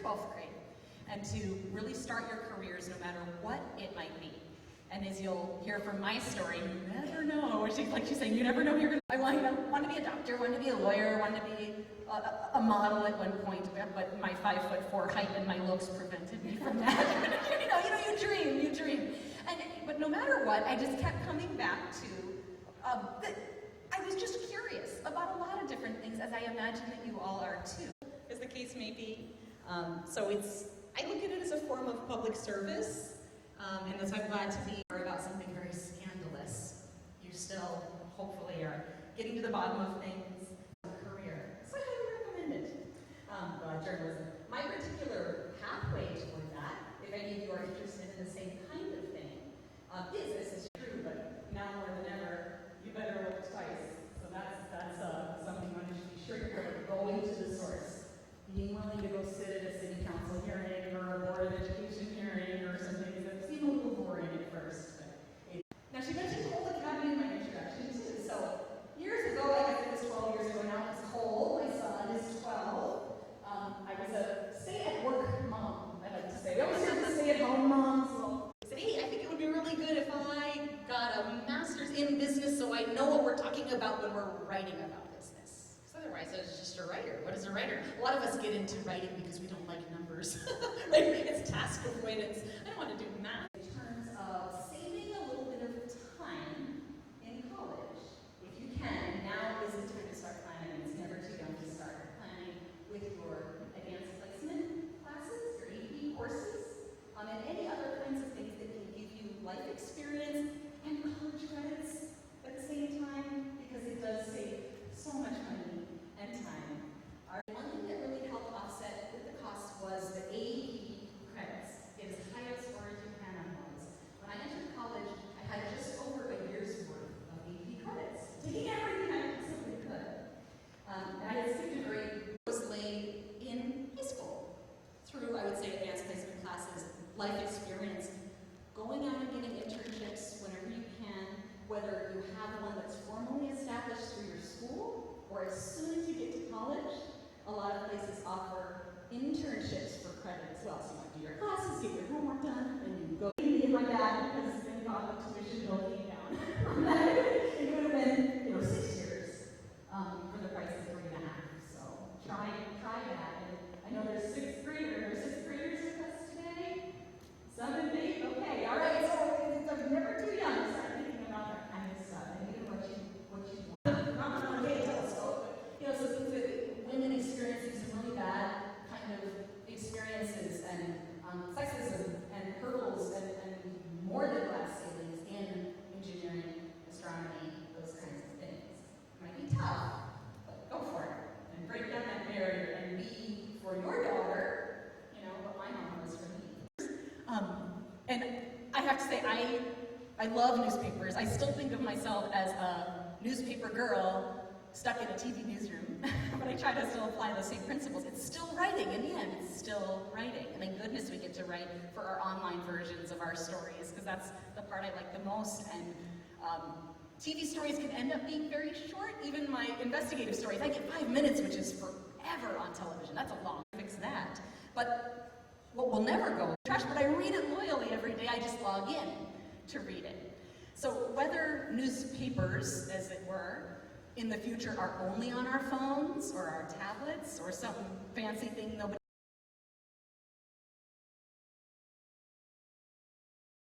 12th grade, and to really start your careers no matter what it might be. And as you'll hear from my story, you never know. Like she's saying, you never know you're going to. I wanted to be a doctor, wanted to be a lawyer, wanted to be a model at one point, but my 5'4" height and my looks prevented me from that. you dream. But no matter what, I just kept coming back to I was just curious about a lot of different things, as I imagine that you all are too, as the case may be. So I look at it as a form of public service. And so I'm glad to be here about something very scandalous. You still, hopefully, are getting to the bottom of things. Career. So I highly recommend it. Journalism. My particular pathway toward that, if any of you are interested in the same kind of thing, this is true, but now more than ever, you better look twice. So that's something on which to be sure you're going to the source. Being willing to go sit at a city council hearing or a board of education hearing or something that seemed a little boring at first. Now she mentioned Cole Academy in my introduction too. So years ago, I guess it was 12 years ago now, it's Cole, my son is 12. I was a stay-at-work mom, I like to say. We always have the stay-at-home moms. Well, I said, hey, I think it would be really good if I got a master's in business so I know what we're talking about when we're writing about business. Because otherwise, I was just a writer. What is a writer? A lot of us get into writing because we don't like numbers. Like, it's task avoidance. I don't want to do math. In terms of saving a little bit of time in college, if you can, now is the time to start planning. It's never too young to start planning with your advanced placement classes, your AP courses, and any other kinds of things that can give you life experience and college credits at the same time, because it does save so much money and time. One thing that really helped offset with the cost was the AP credits. Get as high a score as you can on those. When I entered college, I had just over a year's worth of AP credits, taking everything I possibly could. I had skipped a grade was laid in high school through, I would say, advanced placement classes, life experience, going out and getting internships whenever you can, whether you have one that's formally established through your school or as soon as you get to college. A lot of places offer internships for credit as well. So you might do your classes, get your homework done, and you go to my dad because thank God the tuition bill came down. It would have been, 6 years for the price of 3.5. So try that. And I know there's sixth graders with us today. 7th, 8th, okay, all right. So I'm never too young to start thinking about that kind of stuff and even what you want. Not on a telescope, but so things that women experiencing some really bad kind of experiences and sexism and hurdles and more than glass ceilings in engineering, astronomy, those kinds of things. It might be tough, but go for it and break down that barrier and be for your daughter, what my mom was for me. And I have to say, I love newspapers. I still think of myself as a newspaper girl stuck in a TV newsroom, but I try to still apply those same principles. It's still writing, in the end, it's still writing. And thank goodness we get to write for our online versions of our stories, because that's the part I like the most. And TV stories can end up being very short. Even my investigative stories, I get 5 minutes, which is forever on television. That's a long fix that. But what will never go in the trash, but I read it loyally every day. I just log in to read it. So whether newspapers, as it were, in the future are only on our phones or our tablets or some fancy thing nobody